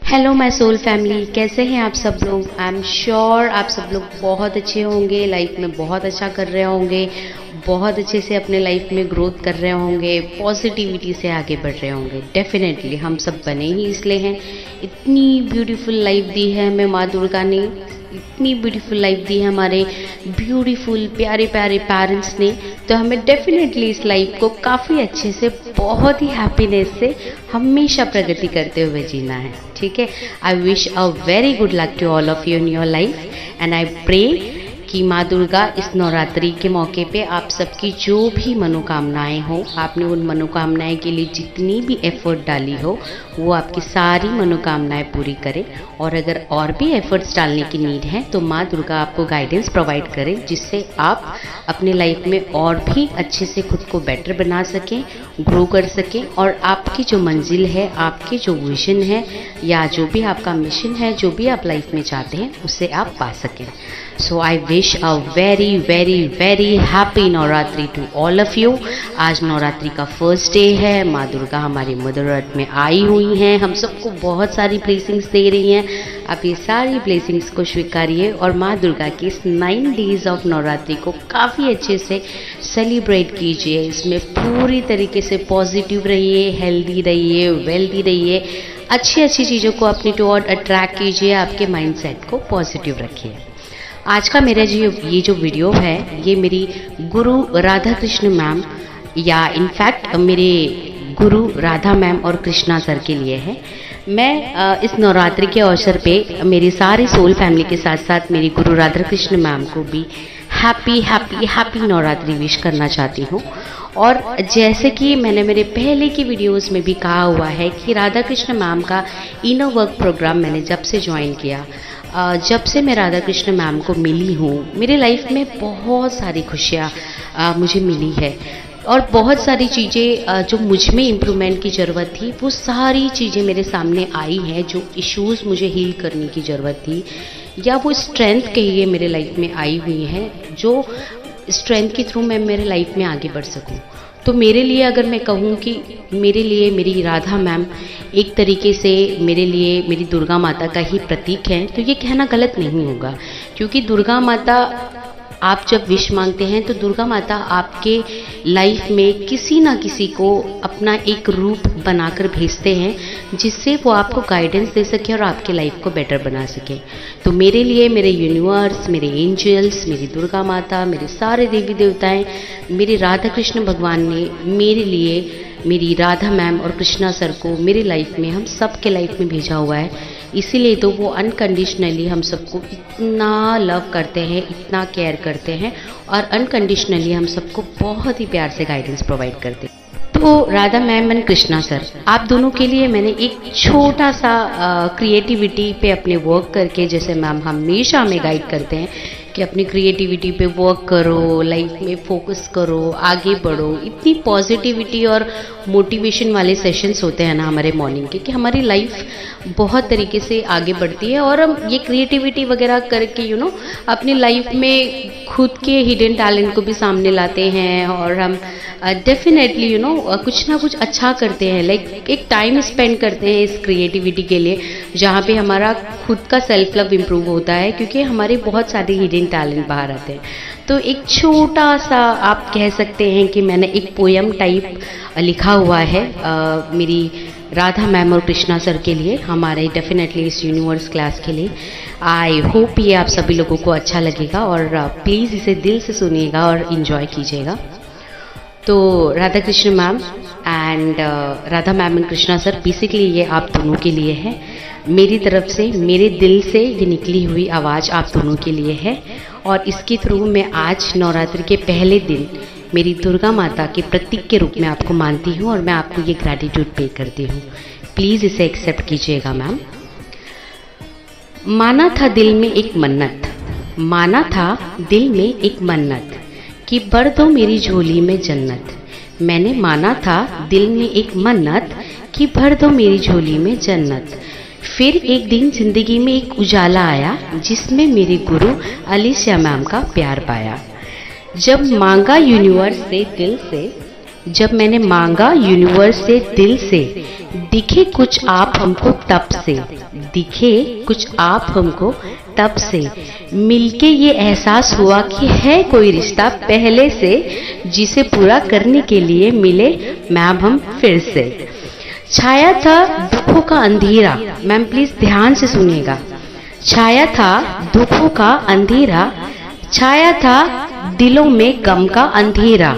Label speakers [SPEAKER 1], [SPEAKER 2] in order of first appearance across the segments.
[SPEAKER 1] Hello my soul family, कैसे हैं आप सब लोग। आई एम श्योर आप सब लोग बहुत अच्छे होंगे, लाइफ में बहुत अच्छा कर रहे होंगे, बहुत अच्छे से अपने लाइफ में ग्रोथ कर रहे होंगे, पॉजिटिविटी से आगे बढ़ रहे होंगे। डेफिनेटली हम सब बने ही इसलिए हैं। इतनी ब्यूटीफुल लाइफ दी है हमें माँ दुर्गा ने, इतनी ब्यूटीफुल लाइफ दी है हमारे ब्यूटीफुल प्यारे प्यारे पेरेंट्स ने, तो हमें डेफिनेटली इस लाइफ को काफ़ी अच्छे से, बहुत ही हैप्पीनेस से हमेशा प्रगति करते हुए जीना है। ठीक है। I wish a very good luck to all of you in your life and I pray कि माँ दुर्गा इस नवरात्रि के मौके पे आप सबकी जो भी मनोकामनाएं हो, आपने उन मनोकामनाएं के लिए जितनी भी एफर्ट डाली हो, वो आपकी सारी मनोकामनाएं पूरी करे। और अगर और भी एफर्ट्स डालने की नीड है तो माँ दुर्गा आपको गाइडेंस प्रोवाइड करे, जिससे आप अपने लाइफ में और भी अच्छे से खुद को बेटर बना सकें, ग्रो कर सकें, और आपकी जो मंजिल है, आपकी जो विजन है, या जो भी आपका मिशन है, जो भी आप लाइफ में चाहते हैं, उसे आप पा सकें। So I wish a very very very happy Navratri to all of you. आज नवरात्रि का फर्स्ट डे है। माँ दुर्गा हमारी मदर अर्थ में आई हुई हैं, हम सबको बहुत सारी ब्लेसिंग्स दे रही हैं। आप ये सारी ब्लेसिंग्स को स्वीकारिए और माँ दुर्गा की इस 9 डेज ऑफ नवरात्रि को काफ़ी अच्छे से सेलिब्रेट कीजिए। इसमें पूरी तरीके से पॉजिटिव रहिए, हेल्दी रहिए, वेल्दी रहिए, अच्छी अच्छी चीज़ों को अपनी टुवर्ड अट्रैक्ट कीजिए, आपके माइंडसेट को पॉजिटिव रखिए। आज का मेरा ये जो वीडियो है, ये मेरी गुरु राधा कृष्ण मैम, या इनफैक्ट मेरे गुरु राधा मैम और कृष्णा सर के लिए है। मैं इस नवरात्रि के अवसर पे मेरी सारी सोल फैमिली के साथ साथ मेरी गुरु राधा कृष्ण मैम को भी happy happy happy Navratri wish करना चाहती हूँ। और जैसे कि मैंने मेरे पहले की वीडियोस में भी कहा हुआ है कि राधा कृष्ण मैम का इनर वर्क प्रोग्राम मैंने जब से ज्वाइन किया, जब से मैं राधा कृष्ण मैम को मिली हूँ, मेरे लाइफ में बहुत सारी खुशियाँ मुझे मिली है, और बहुत सारी चीज़ें जो मुझ में इम्प्रूवमेंट की ज़रूरत थी, वो सारी चीज़ें मेरे सामने आई हैं। जो इश्यूज़ मुझे हील करने की ज़रूरत थी, या वो स्ट्रेंथ कहिए मेरे लाइफ में आई हुई हैं, जो स्ट्रेंथ के थ्रू मैं मेरे लाइफ में आगे बढ़ सकूँ। तो मेरे लिए अगर मैं कहूँ कि मेरे लिए मेरी राधा मैम एक तरीके से मेरे लिए मेरी दुर्गा माता का ही प्रतीक है, तो ये कहना गलत नहीं होगा। क्योंकि दुर्गा माता, आप जब विश मांगते हैं तो दुर्गा माता आपके लाइफ में किसी ना किसी को अपना एक रूप बनाकर भेजते हैं, जिससे वो आपको गाइडेंस दे सके और आपके लाइफ को बेटर बना सके। तो मेरे लिए मेरे यूनिवर्स, मेरे एंजल्स, मेरी दुर्गा माता, मेरे सारे देवी देवताएं, मेरे राधा कृष्ण भगवान ने मेरे लिए मेरी राधा मैम और कृष्णा सर को मेरी लाइफ में, हम सब के लाइफ में भेजा हुआ है। इसीलिए तो वो अनकंडीशनली हम सबको इतना लव करते हैं, इतना केयर करते हैं, और अनकंडीशनली हम सबको बहुत ही प्यार से गाइडेंस प्रोवाइड करते हैं। तो Radha ma'am and Krishna sir, आप दोनों के लिए मैंने एक छोटा सा क्रिएटिविटी पे अपने वर्क करके, जैसे मैम हमेशा हमें गाइड करते हैं कि अपनी क्रिएटिविटी पे वर्क करो, लाइफ में फोकस करो, आगे बढ़ो। इतनी पॉजिटिविटी और मोटिवेशन वाले सेशंस होते हैं ना हमारे मॉर्निंग के, कि हमारी लाइफ बहुत तरीके से आगे बढ़ती है। और हम ये क्रिएटिविटी वगैरह करके अपनी लाइफ में खुद के हिडन टैलेंट को भी सामने लाते हैं, और हम डेफिनेटली कुछ ना कुछ अच्छा करते हैं। लाइक एक टाइम स्पेंड करते हैं इस क्रिएटिविटी के लिए, जहाँ पे हमारा खुद का सेल्फ लव इम्प्रूव होता है, क्योंकि हमारे बहुत सारे हिडन टैलेंट बाहर आते हैं। तो एक छोटा सा आप कह सकते हैं कि मैंने एक पोयम टाइप लिखा हुआ है मेरी राधा मैम और कृष्णा सर के लिए, हमारे डेफिनेटली इस यूनिवर्स क्लास के लिए। आई होप ये आप सभी लोगों को अच्छा लगेगा, और प्लीज़ इसे दिल से सुनिएगा और इन्जॉय कीजिएगा। तो Radha Krishna ma'am and Radha ma'am and Krishna sir, basically ये आप दोनों के लिए है। मेरी तरफ से, मेरे दिल से ये निकली हुई आवाज़ आप दोनों के लिए है, और इसके थ्रू मैं आज नवरात्रि के पहले दिन मेरी दुर्गा माता के प्रतीक के रूप में आपको मानती हूँ, और मैं आपको ये ग्रैटिट्यूड पे करती हूँ। प्लीज़ इसे एक्सेप्ट कीजिएगा मैम। माना था दिल में एक मन्नत, माना था दिल में एक मन्नत, कि भर दो मेरी झोली में जन्नत। मैंने माना था दिल में एक मन्नत, कि भर दो मेरी झोली में जन्नत। फिर एक दिन जिंदगी में एक उजाला आया, जिसमें मेरे गुरु अलीसिया मैम का प्यार पाया। जब मांगा यूनिवर्स से दिल से, जब मैंने मांगा यूनिवर्स से दिल से, दिखे कुछ आप हमको तब से, दिखे कुछ आप हमको तब से, मिलके ये एहसास हुआ कि है कोई रिश्ता पहले से, जिसे पूरा करने के लिए मिले मैम हम फिर से। छाया था दुखों का अंधेरा, मैम प्लीज ध्यान से सुनिएगा। छाया था दुखों का अंधेरा, छाया था दिलों में गम का अंधेरा,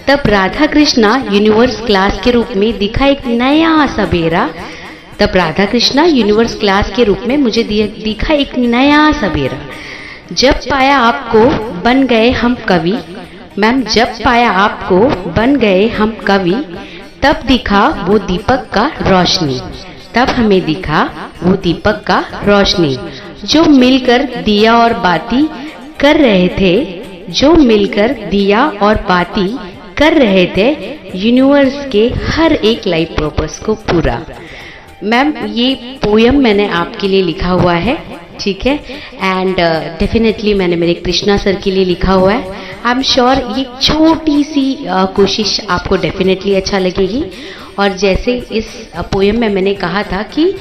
[SPEAKER 1] तब राधा कृष्णा यूनिवर्स क्लास के रूप में दिखा एक नया सवेरा, तब राधा कृष्णा यूनिवर्स क्लास के रूप में मुझे दिखा एक नया सवेरा। जब पाया आपको बन गए हम कवि, मैम जब पाया आपको बन गए हम कवि, तब दिखा वो दीपक का रोशनी, तब हमें दिखा वो दीपक का रोशनी, जो मिलकर दिया और बाती कर रहे थे, जो मिलकर दिया और बाती कर रहे थे, यूनिवर्स के हर एक लाइफ पर्पस को पूरा। मैम ये पोयम मैंने आपके लिए लिखा हुआ है, ठीक है, एंड डेफिनेटली मैंने मेरे कृष्णा सर के लिए लिखा हुआ है। आई एम श्योर ये छोटी सी कोशिश आपको डेफिनेटली अच्छा लगेगी। और जैसे इस पोयम में मैंने कहा था कि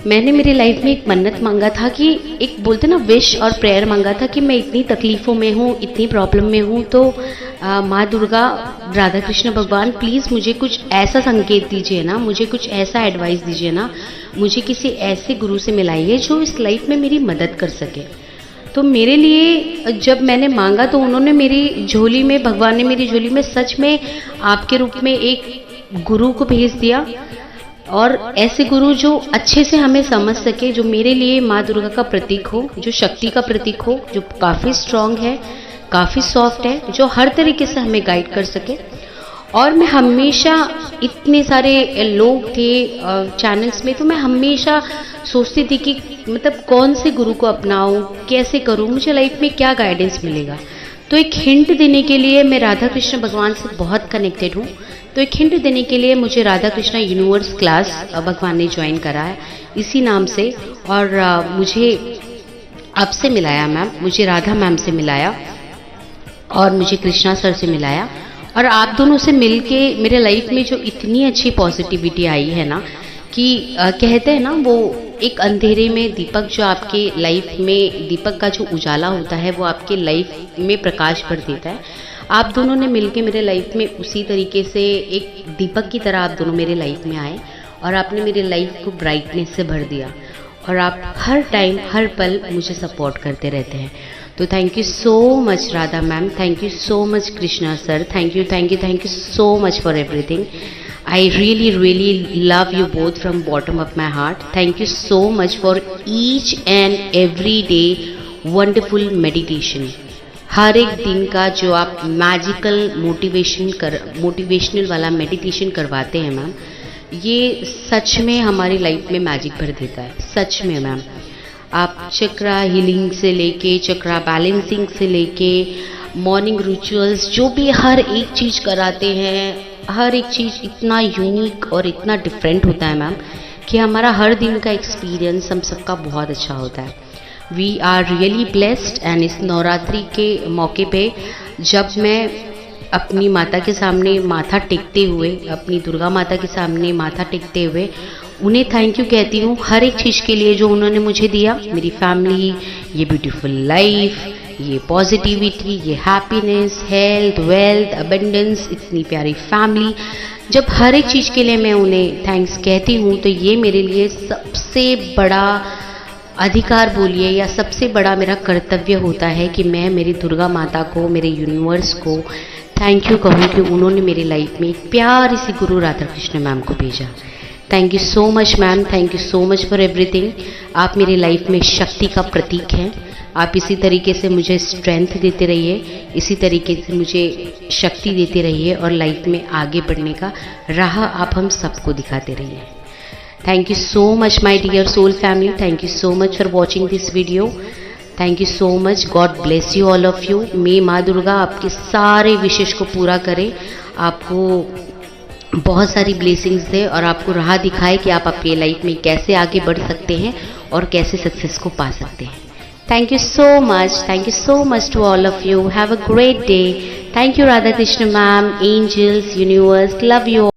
[SPEAKER 1] मैंने मेरी लाइफ में एक मन्नत मांगा था, कि एक बोलते ना विश और प्रेयर मांगा था कि मैं इतनी तकलीफ़ों में हूँ, इतनी प्रॉब्लम में हूँ, तो माँ दुर्गा, राधा कृष्ण भगवान प्लीज़ मुझे कुछ ऐसा संकेत दीजिए ना, मुझे कुछ ऐसा एडवाइस दीजिए ना, मुझे किसी ऐसे गुरु से मिलाइए जो इस लाइफ में मेरी मदद कर सके। तो मेरे लिए जब मैंने मांगा तो उन्होंने मेरी झोली में, भगवान ने मेरी झोली में सच में आपके रूप में एक गुरु को भेज दिया, और ऐसे गुरु जो अच्छे से हमें समझ सके, जो मेरे लिए माँ दुर्गा का प्रतीक हो, जो शक्ति का प्रतीक हो, जो काफ़ी स्ट्रांग है, काफ़ी सॉफ्ट है, जो हर तरीके से हमें गाइड कर सके। और मैं हमेशा, इतने सारे लोग थे चैनल्स में, तो मैं हमेशा सोचती थी कि मतलब कौन से गुरु को अपनाऊं, कैसे करूं, मुझे लाइफ में क्या गाइडेंस मिलेगा। तो एक हिंट देने के लिए, मैं राधा कृष्ण भगवान से बहुत कनेक्टेड हूँ, तो एक हिंट देने के लिए मुझे राधा कृष्णा यूनिवर्स क्लास भगवान ने ज्वाइन करा है इसी नाम से। और मुझे आपसे मिलाया मैम, मुझे राधा मैम से मिलाया और मुझे कृष्णा सर से मिलाया, और आप दोनों से मिलके मेरे लाइफ में जो इतनी अच्छी पॉजिटिविटी आई है ना, कि कहते हैं ना वो एक अंधेरे में दीपक, जो आपके लाइफ में दीपक का जो उजाला होता है वो आपके लाइफ में प्रकाश भर देता है। आप दोनों ने मिलके मेरे लाइफ में उसी तरीके से एक दीपक की तरह आप दोनों मेरे लाइफ में आए, और आपने मेरे लाइफ को ब्राइटनेस से भर दिया, और आप हर टाइम हर पल मुझे सपोर्ट करते रहते हैं। तो thank you so much Radha ma'am, thank you so much Krishna sir, thank you thank you thank you so much for everything. I really love you both from bottom of my heart. Thank you so much for each and every day wonderful meditation. हर एक दिन का जो आप magical motivational वाला meditation करवाते हैं ma'am, ये सच में हमारी लाइफ में मैजिक भर देता है, सच में मैम। आप चक्रा हीलिंग से लेके, चक्रा बैलेंसिंग से लेके, मॉर्निंग रिचुअल्स, जो भी हर एक चीज़ कराते हैं, हर एक चीज़ इतना यूनिक और इतना डिफरेंट होता है मैम, कि हमारा हर दिन का एक्सपीरियंस हम सबका बहुत अच्छा होता है। We are really blessed. And इस नवरात्रि के मौके पे जब मैं अपनी माता के सामने माथा टेकते हुए, अपनी दुर्गा माता के सामने माथा टेकते हुए उन्हें थैंक यू कहती हूँ हर एक चीज़ के लिए जो उन्होंने मुझे दिया, मेरी फैमिली, ये ब्यूटीफुल लाइफ, ये पॉजिटिविटी, ये हैप्पीनेस, हेल्थ, वेल्थ, अबेंडेंस, इतनी प्यारी फैमिली, जब हर एक चीज़ के लिए मैं उन्हें थैंक्स कहती हूँ, तो ये मेरे लिए सबसे बड़ा अधिकार बोलिए या सबसे बड़ा मेरा कर्तव्य होता है कि मैं मेरी दुर्गा माता को, मेरे यूनिवर्स को थैंक यू कहूँ कि उन्होंने मेरी लाइफ में एक प्यारी सी गुरु राधा कृष्ण मैम को भेजा। Thank you so much ma'am, thank you so much for everything. आप मेरी लाइफ में शक्ति का प्रतीक हैं। आप इसी तरीके से मुझे स्ट्रेंथ देते रहिए, इसी तरीके से मुझे शक्ति देते रहिए, और लाइफ में आगे बढ़ने का राह आप हम सबको दिखाते रहिए। Thank you so much my dear soul family, thank you so much for watching this video, thank you so much. God bless you all of you. May माँ दुर्गा आपके सारे विशेष को पूरा करे, आपको बहुत सारी ब्लेसिंग्स दे, और आपको राह दिखाए कि आप अपनी लाइफ में कैसे आगे बढ़ सकते हैं और कैसे सक्सेस को पा सकते हैं। Thank you so much to all of you. Have a great day. Thank you Radha Krishna ma'am, angels, universe, love you.